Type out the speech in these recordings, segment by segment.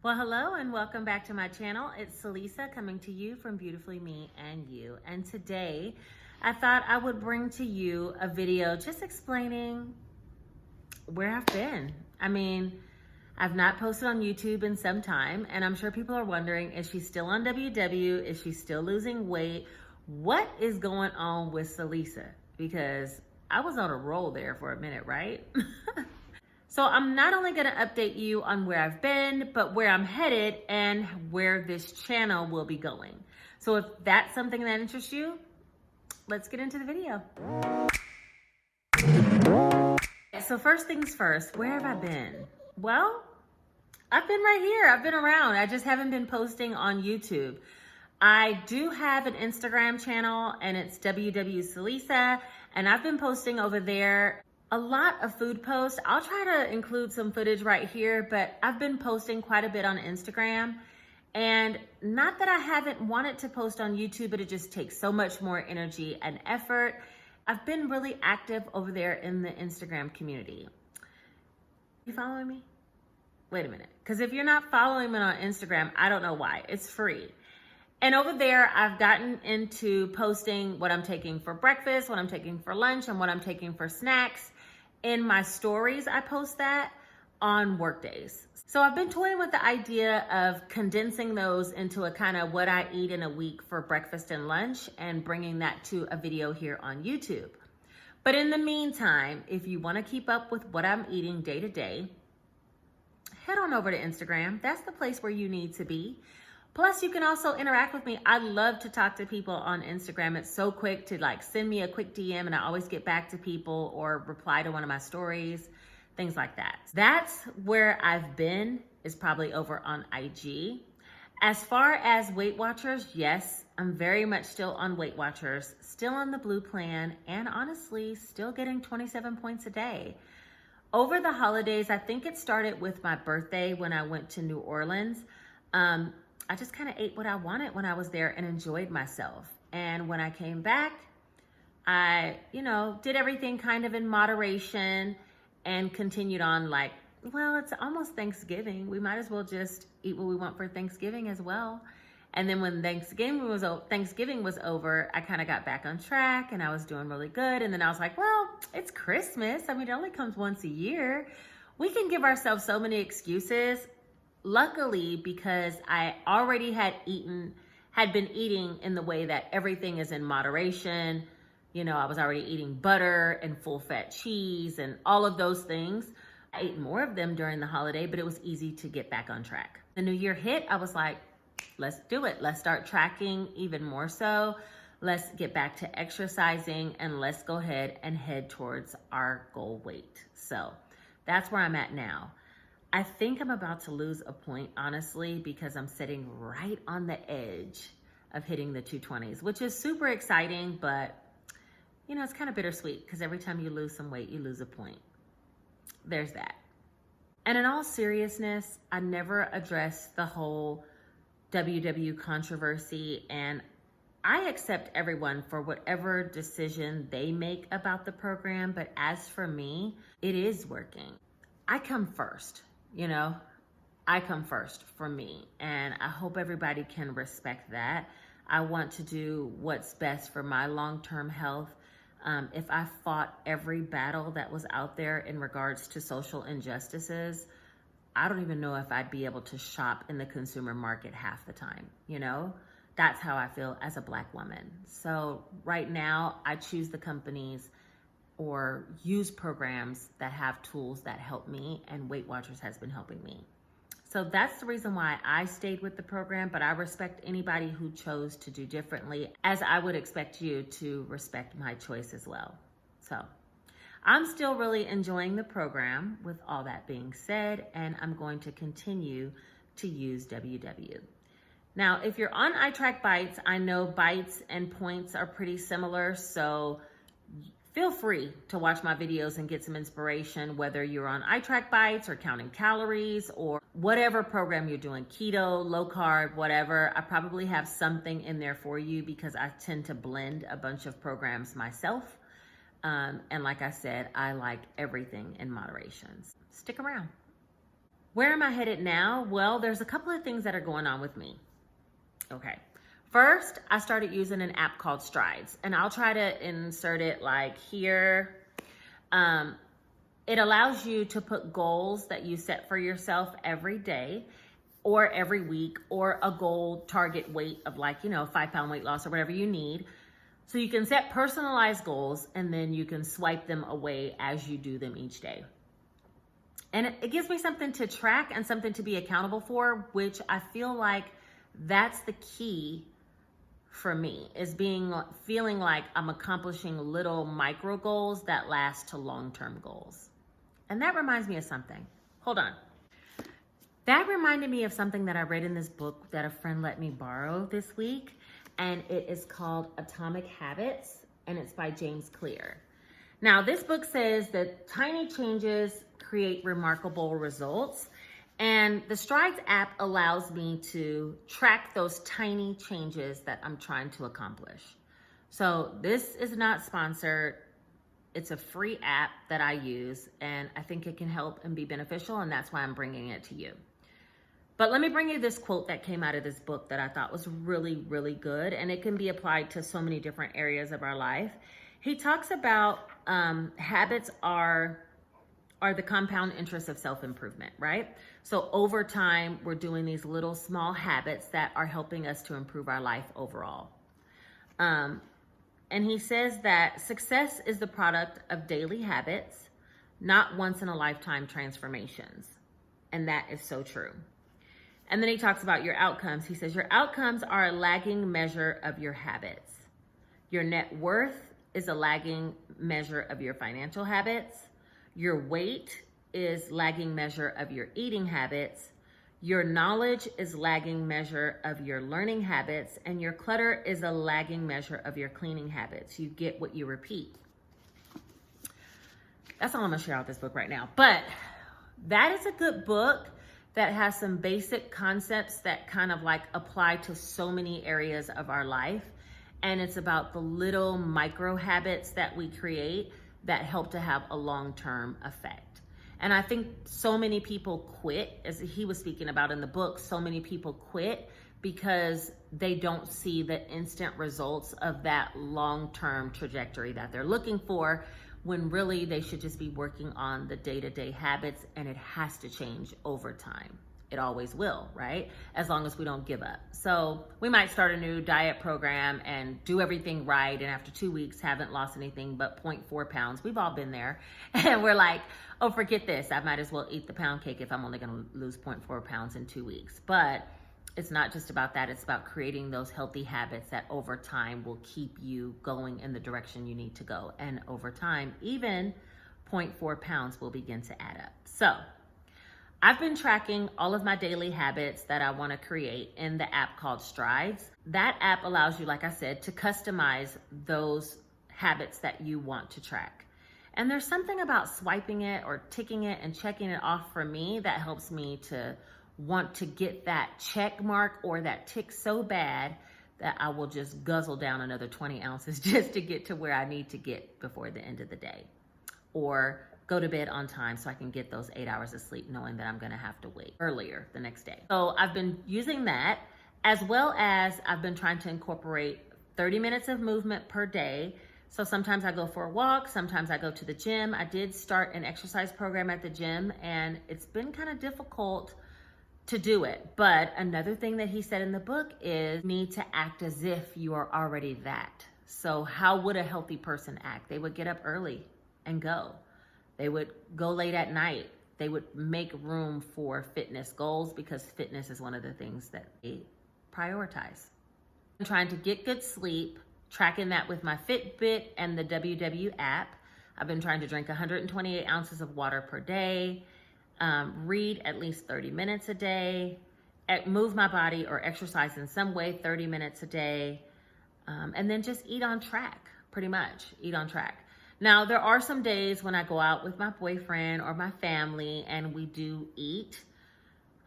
Well, hello and welcome back to my channel. It's Celisa coming to you from Beautifully Me and You. And today I thought I would bring to you a video just explaining where I've been. I've not posted on YouTube in some time, and I'm sure people are wondering, is she still on WW? Is she still losing weight? What is going on with Celisa? Because I was on a roll there for a minute, right? So I'm not only gonna update you on where I've been, but where I'm headed and where this channel will be going. So if that's something that interests you, let's get into the video. So first things first, where have I been? Well, I've been right here. I've been around. I just haven't been posting on YouTube. I do have an Instagram channel and it's WW Celisa, and I've been posting over there a lot of food posts. I'll try to include some footage right here, but I've been posting quite a bit on Instagram. And not that I haven't wanted to post on YouTube, but it just takes so much more energy and effort. I've been really active over there in the Instagram community. You following me? Wait a minute, because if you're not following me on Instagram, I don't know why. It's free. And over there, I've gotten into posting what I'm taking for breakfast, what I'm taking for lunch, and what I'm taking for snacks. In my stories, I post that on work days. So I've been toying with the idea of condensing those into a kind of what I eat in a week for breakfast and lunch and bringing that to a video here on YouTube. But in the meantime, if you want to keep up with what I'm eating day to day, head on over to Instagram. That's the place where you need to be. Plus, you can also interact with me. I love to talk to people on Instagram. It's so quick to send me a quick DM and I always get back to people or reply to one of my stories, things like that. That's where I've been, is probably over on IG. As far as Weight Watchers, yes, I'm very much still on Weight Watchers, still on the blue plan, and honestly, still getting 27 points a day. Over the holidays, I think it started with my birthday when I went to New Orleans. I just kind of ate what I wanted when I was there and enjoyed myself. And when I came back, I, did everything kind of in moderation and continued on well, it's almost Thanksgiving. We might as well just eat what we want for Thanksgiving as well. And then when Thanksgiving was over, I kind of got back on track and I was doing really good. And then I was like, well, it's Christmas. It only comes once a year. We can give ourselves so many excuses. Luckily, because I already had been eating in the way that everything is in moderation. I was already eating butter and full fat cheese and all of those things. I ate more of them during the holiday, but it was easy to get back on track. The new year hit, I was like, let's do it. Let's start tracking even more so. Let's get back to exercising and let's go ahead and head towards our goal weight. So that's where I'm at now. I think I'm about to lose a point, honestly, because I'm sitting right on the edge of hitting the 220s, which is super exciting, but it's kind of bittersweet because every time you lose some weight, you lose a point. There's that. And in all seriousness, I never addressed the whole WW controversy, and I accept everyone for whatever decision they make about the program, but as for me, it is working. I come first. I come first for me, and I hope everybody can respect that. I want to do what's best for my long-term health. If I fought every battle that was out there in regards to social injustices, I don't even know if I'd be able to shop in the consumer market half the time. That's how I feel as a Black woman. So right now, I choose the companies or use programs that have tools that help me, and Weight Watchers has been helping me. So that's the reason why I stayed with the program, but I respect anybody who chose to do differently, as I would expect you to respect my choice as well. So I'm still really enjoying the program with all that being said, and I'm going to continue to use WW. Now, if you're on iTrack Bites, I know bites and points are pretty similar, so feel free to watch my videos and get some inspiration, whether you're on iTrack Bites or counting calories or whatever program you're doing, keto, low carb, whatever. I probably have something in there for you because I tend to blend a bunch of programs myself. And like I said, I like everything in moderation. Stick around. Where am I headed now? Well, there's a couple of things that are going on with me. Okay. First, I started using an app called Strides, and I'll try to insert it like here. It allows you to put goals that you set for yourself every day or every week, or a goal target weight of 5-pound weight loss or whatever you need. So you can set personalized goals, and then you can swipe them away as you do them each day. And it gives me something to track and something to be accountable for, which I feel like that's the key for me, is feeling like I'm accomplishing little micro goals that last to long-term goals. And that reminds me of something. Hold on. That reminded me of something that I read in this book that a friend let me borrow this week, and it is called Atomic Habits, and it's by James Clear. Now, this book says that tiny changes create remarkable results, and the Strides app allows me to track those tiny changes that I'm trying to accomplish. So this is not sponsored. It's a free app that I use, and I think it can help and be beneficial, and that's why I'm bringing it to you. But let me bring you this quote that came out of this book that I thought was really, really good, and it can be applied to so many different areas of our life. He talks about habits are the compound interest of self-improvement, right? So over time, we're doing these little small habits that are helping us to improve our life overall. And he says that success is the product of daily habits, not once in a lifetime transformations. And that is so true. And then he talks about your outcomes. He says, your outcomes are a lagging measure of your habits. Your net worth is a lagging measure of your financial habits. Your weight is lagging measure of your eating habits. Your knowledge is lagging measure of your learning habits. And your clutter is a lagging measure of your cleaning habits. You get what you repeat. That's all I'm gonna share out this book right now. But that is a good book that has some basic concepts that kind of apply to so many areas of our life. And it's about the little micro habits that we create that help to have a long-term effect. And I think so many people quit, as he was speaking about in the book, so many people quit because they don't see the instant results of that long-term trajectory that they're looking for, when really they should just be working on the day-to-day habits, and it has to change over time. It always will, right? As long as we don't give up. So we might start a new diet program and do everything right, and after 2 weeks haven't lost anything but 0.4 pounds. We've all been there. And we're like, oh, forget this. I might as well eat the pound cake if I'm only gonna lose 0.4 pounds in 2 weeks. But it's not just about that. It's about creating those healthy habits that over time will keep you going in the direction you need to go. And over time, even 0.4 pounds will begin to add up. So I've been tracking all of my daily habits that I want to create in the app called Strides. That app allows you, like I said, to customize those habits that you want to track. And there's something about swiping it or ticking it and checking it off for me that helps me to want to get that check mark or that tick so bad that I will just guzzle down another 20 ounces just to get to where I need to get before the end of the day. Or go to bed on time so I can get those 8 hours of sleep, knowing that I'm gonna have to wake earlier the next day. So I've been using that, as well as I've been trying to incorporate 30 minutes of movement per day. So sometimes I go for a walk, sometimes I go to the gym. I did start an exercise program at the gym, and it's been kind of difficult to do it. But another thing that he said in the book is you need to act as if you are already that. So how would a healthy person act? They would get up early and go. They would go late at night. They would make room for fitness goals, because fitness is one of the things that they prioritize. I'm trying to get good sleep, tracking that with my Fitbit and the WW app. I've been trying to drink 128 ounces of water per day, read at least 30 minutes a day, move my body or exercise in some way 30 minutes a day, and then just eat on track, pretty much, eat on track. Now, there are some days when I go out with my boyfriend or my family and we do eat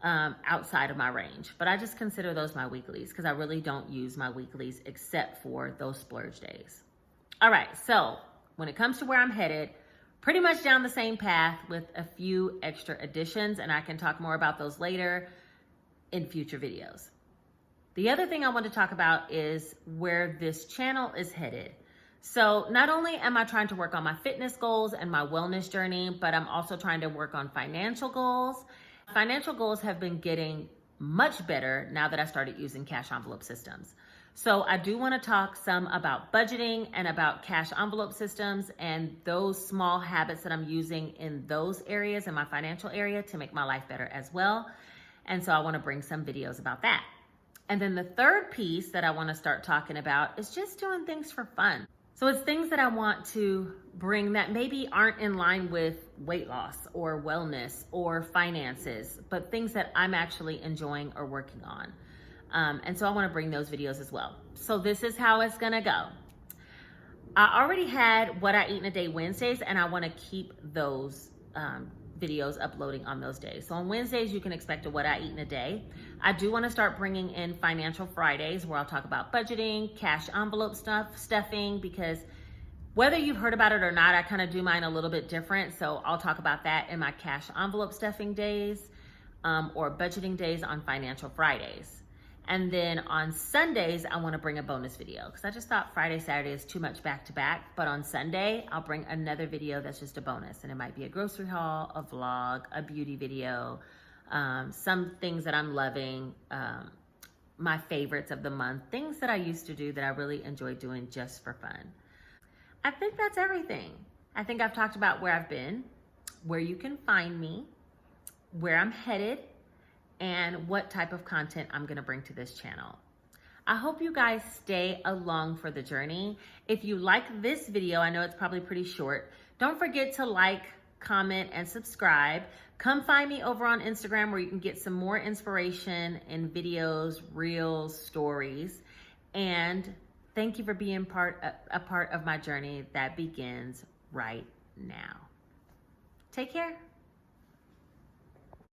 outside of my range, but I just consider those my weeklies because I really don't use my weeklies except for those splurge days. All right, so when it comes to where I'm headed, pretty much down the same path with a few extra additions, and I can talk more about those later in future videos. The other thing I want to talk about is where this channel is headed. So not only am I trying to work on my fitness goals and my wellness journey, but I'm also trying to work on financial goals. Financial goals have been getting much better now that I started using cash envelope systems. So I do want to talk some about budgeting and about cash envelope systems and those small habits that I'm using in those areas, in my financial area, to make my life better as well. And so I want to bring some videos about that. And then the third piece that I want to start talking about is just doing things for fun. So it's things that I want to bring that maybe aren't in line with weight loss or wellness or finances, but things that I'm actually enjoying or working on. And so I want to bring those videos as well. So this is how it's going to go. I already had What I Eat in a Day Wednesdays, and I want to keep those videos uploading on those days. So on Wednesdays, you can expect a What I Eat in a Day. I do want to start bringing in Financial Fridays, where I'll talk about budgeting, cash envelope stuffing, because whether you've heard about it or not, I kind of do mine a little bit different. So I'll talk about that in my cash envelope stuffing days or budgeting days on Financial Fridays. And then on Sundays, I want to bring a bonus video because I just thought Friday, Saturday is too much back to back. But on Sunday, I'll bring another video that's just a bonus. And it might be a grocery haul, a vlog, a beauty video, some things that I'm loving, my favorites of the month, things that I used to do that I really enjoy doing just for fun. I think that's everything. I think I've talked about where I've been, where you can find me, where I'm headed, and what type of content I'm gonna bring to this channel. I hope you guys stay along for the journey. If you like this video, I know it's probably pretty short, don't forget to like, comment, and subscribe. Come find me over on Instagram where you can get some more inspiration in videos, reels, stories. And thank you for being a part of my journey that begins right now. Take care.